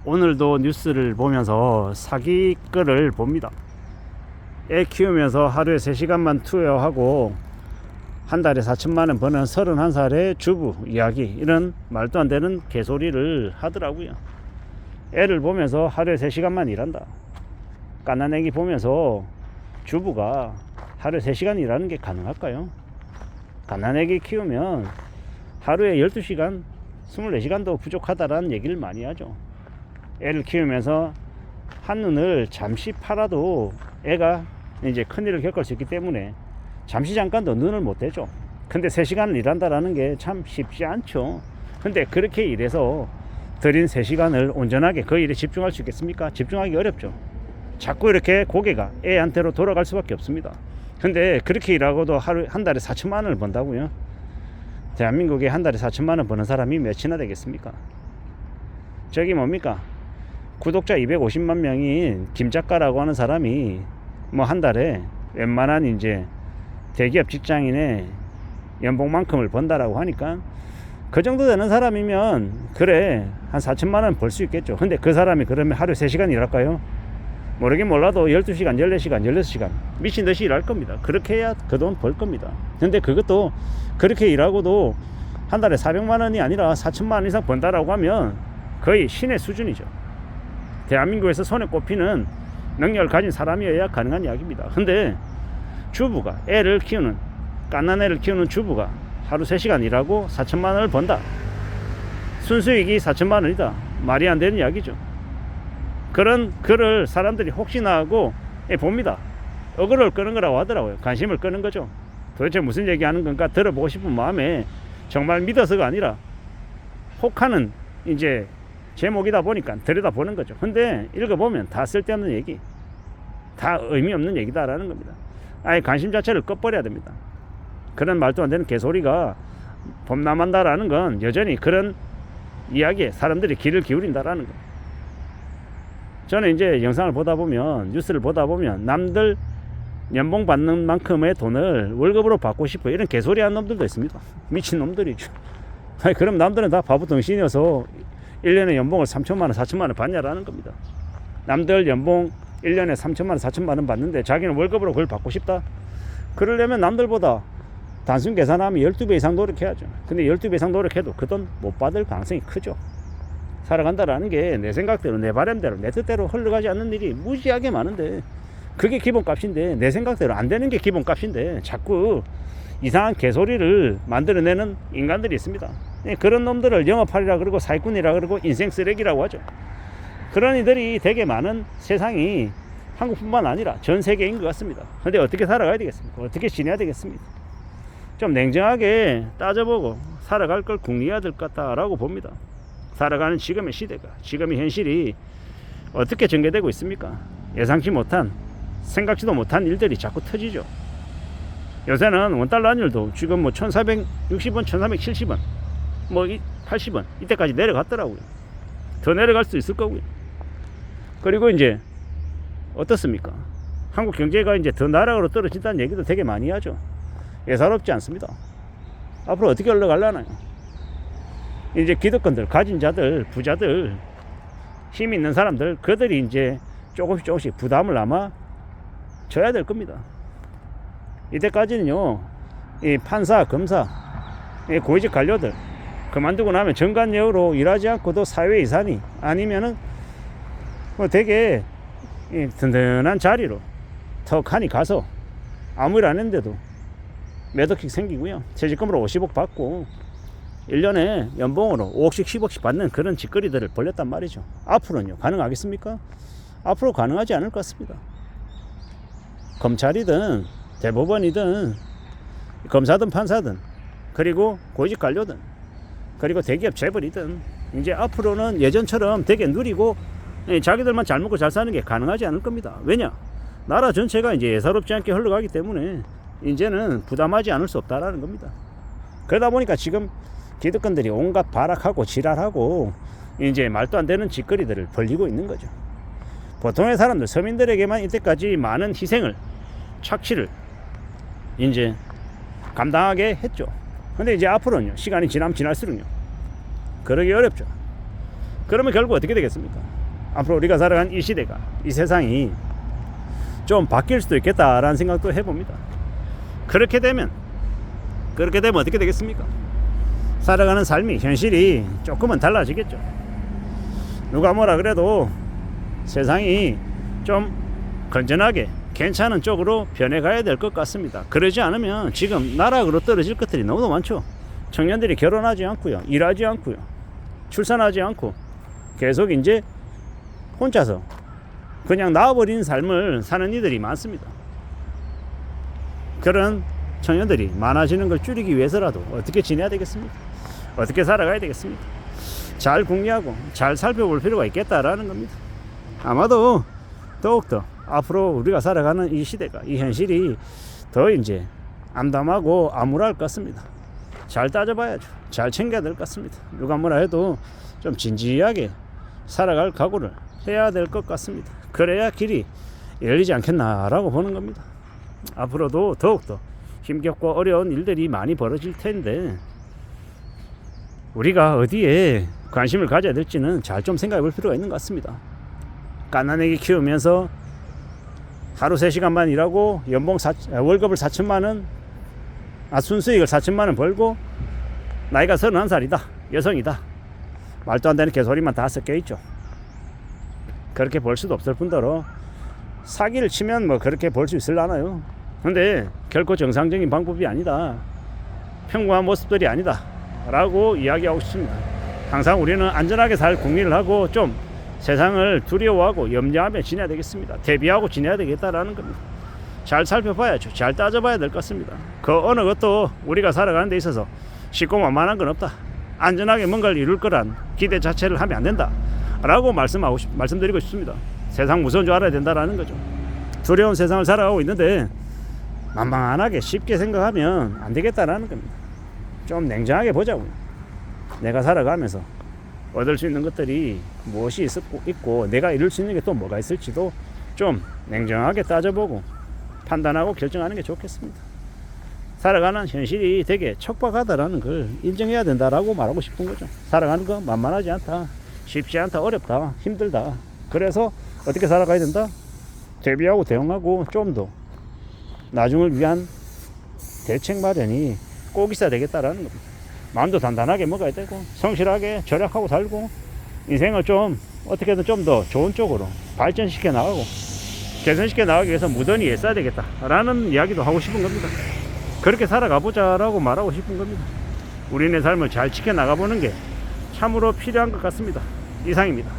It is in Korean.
오늘도 뉴스를 보면서 사기 글을 봅니다. 애 키우면서 하루에 3시간만 투여하고 한 달에 4천만원 버는 31살의 주부 이야기, 이런 말도 안 되는 개소리를 하더라고요. 애를 보면서 하루에 3시간만 일한다. 갓난애기 보면서 주부가 하루에 3시간 일하는 게 가능할까요? 갓난애기 키우면 하루에 12시간, 24시간도 부족하다라는 얘기를 많이 하죠. 애를 키우면서 한눈을 잠시 팔아도 애가 이제 큰일을 겪을 수 있기 때문에 잠시 잠깐도 눈을 못 떼죠. 근데 3시간을 일한다라는 게 참 쉽지 않죠. 근데 그렇게 일해서 들인 3시간을 온전하게 그 일에 집중할 수 있겠습니까? 집중하기 어렵죠. 자꾸 이렇게 고개가 애한테로 돌아갈 수밖에 없습니다. 근데 그렇게 일하고도 한 달에 4천만 원을 번다고요? 대한민국에 한 달에 4천만 원 버는 사람이 몇이나 되겠습니까? 저기 뭡니까? 구독자 250만 명인 김작가라고 하는 사람이 뭐 한 달에 웬만한 이제 대기업 직장인의 연봉만큼을 번다라고 하니까 그 정도 되는 사람이면 그래 한 4천만 원 벌 수 있겠죠. 근데 그 사람이 그러면 하루에 3시간 일할까요? 모르긴 몰라도 12시간, 14시간, 16시간 미친 듯이 일할 겁니다. 그렇게 해야 그 돈 벌 겁니다. 근데 그것도 그렇게 일하고도 한 달에 400만 원이 아니라 4천만 원 이상 번다라고 하면 거의 신의 수준이죠. 대한민국에서 손에 꼽히는 능력을 가진 사람이어야 가능한 이야기입니다. 근데 주부가 애를 키우는, 갓난애를 키우는 주부가 하루 3시간 일하고 4천만 원을 번다. 순수익이 4천만 원이다. 말이 안 되는 이야기죠. 그런 글을 사람들이 혹시나 하고 봅니다. 어그로를 끄는 거라고 하더라고요. 관심을 끄는 거죠. 도대체 무슨 얘기하는 건가 들어보고 싶은 마음에 정말 믿어서가 아니라 혹하는 이제 제목이다 보니까 들여다보는 거죠. 근데 읽어보면 다 쓸데없는 얘기, 다 의미 없는 얘기다라는 겁니다. 아예 관심 자체를 꺼버려야 됩니다. 그런 말도 안 되는 개소리가 범람한다라는 건 여전히 그런 이야기에 사람들이 귀를 기울인다라는 거. 저는 이제 영상을 보다 보면, 뉴스를 보다 보면 남들 연봉 받는 만큼의 돈을 월급으로 받고 싶어 이런 개소리 하는 놈들도 있습니다. 미친 놈들이죠. 아니, 그럼 남들은 다 바보 덩신이어서 1년에 연봉을 3천만 원, 4천만 원 받냐라는 겁니다. 남들 연봉 1년에 3천만 원, 4천만 원 받는데 자기는 월급으로 그걸 받고 싶다? 그러려면 남들보다 단순 계산하면 12배 이상 노력해야죠. 근데 12배 이상 노력해도 그 돈 못 받을 가능성이 크죠. 살아간다라는 게 내 생각대로, 내 바람대로, 내 뜻대로 흘러가지 않는 일이 무지하게 많은데 그게 기본값인데, 내 생각대로 안 되는 게 기본값인데 자꾸 이상한 개소리를 만들어내는 인간들이 있습니다. 그런 놈들을 영업하리라 그러고 사기꾼이라 그러고 인생 쓰레기라고 하죠. 그런 이들이 되게 많은 세상이 한국뿐만 아니라 전 세계인 것 같습니다. 근데 어떻게 살아가야 되겠습니까? 어떻게 지내야 되겠습니까? 좀 냉정하게 따져보고 살아갈 걸 궁리해야 될 것 같다라고 봅니다. 살아가는 지금의 시대가, 지금의 현실이 어떻게 전개되고 있습니까? 예상치 못한, 생각지도 못한 일들이 자꾸 터지죠. 요새는 원달러 환율도 지금 뭐 1460원, 1470원, 뭐 80원 이때까지 내려갔더라고요. 더 내려갈 수도 있을 거고요. 그리고 이제 어떻습니까? 한국 경제가 이제 더 나락으로 떨어진다는 얘기도 되게 많이 하죠. 예사롭지 않습니다. 앞으로 어떻게 올라가려나요? 이제 기득권들, 가진 자들, 부자들, 힘 있는 사람들, 그들이 이제 조금씩 부담을 아마 져야 될 겁니다. 이때까지는요, 이 판사, 검사, 이 고위직 관료들 그만두고 나면 정관예우로 일하지 않고도 사회 이산이 아니면은 뭐 되게 든든한 자리로 턱하니 가서 아무 일 안 했는데도 몇 억씩 생기고요. 퇴직금으로 50억 받고 1년에 연봉으로 5억씩 10억씩 받는 그런 짓거리들을 벌렸단 말이죠. 앞으로는요, 가능하겠습니까? 앞으로 가능하지 않을 것 같습니다. 검찰이든 대법원이든 검사든 판사든 그리고 고위직 관료든 그리고 대기업 재벌이든 이제 앞으로는 예전처럼 되게 누리고 자기들만 잘 먹고 잘 사는 게 가능하지 않을 겁니다. 왜냐? 나라 전체가 이제 예사롭지 않게 흘러가기 때문에 이제는 부담하지 않을 수 없다라는 겁니다. 그러다 보니까 지금 기득권들이 온갖 발악하고 지랄하고 이제 말도 안 되는 짓거리들을 벌리고 있는 거죠. 보통의 사람들, 서민들에게만 이때까지 많은 희생을, 착취를 이제 감당하게 했죠. 근데 이제 앞으로는요, 시간이 지나면 지날수록요, 그러기 어렵죠. 그러면 결국 어떻게 되겠습니까? 앞으로 우리가 살아가는 이 시대가, 이 세상이 좀 바뀔 수도 있겠다라는 생각도 해봅니다. 그렇게 되면 어떻게 되겠습니까? 살아가는 삶이, 현실이 조금은 달라지겠죠. 누가 뭐라 그래도 세상이 좀 건전하게 괜찮은 쪽으로 변해가야 될 것 같습니다. 그러지 않으면 지금 나락으로 떨어질 것들이 너무 많죠. 청년들이 결혼하지 않고요, 일하지 않고요, 출산하지 않고 계속 이제 혼자서 그냥 나와버린 삶을 사는 이들이 많습니다. 그런 청년들이 많아지는 걸 줄이기 위해서라도 어떻게 지내야 되겠습니까? 어떻게 살아가야 되겠습니까? 잘 궁리하고 잘 살펴볼 필요가 있겠다라는 겁니다. 아마도 더욱더 앞으로 우리가 살아가는 이 시대가, 이 현실이 더 이제 암담하고 암울할 것 같습니다. 잘 따져봐야죠. 잘 챙겨야 될 것 같습니다. 누가 뭐라 해도 좀 진지하게 살아갈 각오를 해야 될 것 같습니다. 그래야 길이 열리지 않겠나라고 보는 겁니다. 앞으로도 더욱더 힘겹고 어려운 일들이 많이 벌어질 텐데 우리가 어디에 관심을 가져야 될지는 잘 좀 생각해 볼 필요가 있는 것 같습니다. 갓난아기 키우면서 하루 3시간만 일하고 월급을 4천만 원, 순수익을 4천만 원 벌고 나이가 31살이다, 여성이다, 말도 안 되는 개소리만 다 섞여 있죠. 그렇게 벌 수도 없을 뿐더러 사기를 치면 뭐 그렇게 벌 수 있을라나요? 근데 결코 정상적인 방법이 아니다, 평범한 모습들이 아니다 라고 이야기하고 싶습니다. 항상 우리는 안전하게 살 궁리를 하고 좀 세상을 두려워하고 염려하며 지내야 되겠습니다. 대비하고 지내야 되겠다라는 겁니다. 잘 살펴봐야죠. 잘 따져봐야 될 것 같습니다. 그 어느 것도 우리가 살아가는 데 있어서 쉽고 만만한 건 없다, 안전하게 뭔가를 이룰 거란 기대 자체를 하면 안 된다 라고 말씀드리고 싶습니다. 세상 무서운 줄 알아야 된다라는 거죠. 두려운 세상을 살아가고 있는데 만만하게 쉽게 생각하면 안 되겠다라는 겁니다. 좀 냉정하게 보자고요. 내가 살아가면서 얻을 수 있는 것들이 무엇이 있고 내가 이룰 수 있는 게 또 뭐가 있을지도 좀 냉정하게 따져보고 판단하고 결정하는 게 좋겠습니다. 살아가는 현실이 되게 척박하다라는 걸 인정해야 된다라고 말하고 싶은 거죠. 살아가는 거 만만하지 않다, 쉽지 않다, 어렵다, 힘들다. 그래서 어떻게 살아가야 된다? 대비하고 대응하고 좀 더 나중을 위한 대책 마련이 꼭 있어야 되겠다라는 겁니다. 마음도 단단하게 먹어야 되고 성실하게 절약하고 살고 인생을 좀 어떻게든 좀 더 좋은 쪽으로 발전시켜 나가고 개선시켜 나가기 위해서 무던히 애써야 되겠다라는 이야기도 하고 싶은 겁니다. 그렇게 살아가보자라고 말하고 싶은 겁니다. 우리네 삶을 잘 지켜나가보는 게 참으로 필요한 것 같습니다. 이상입니다.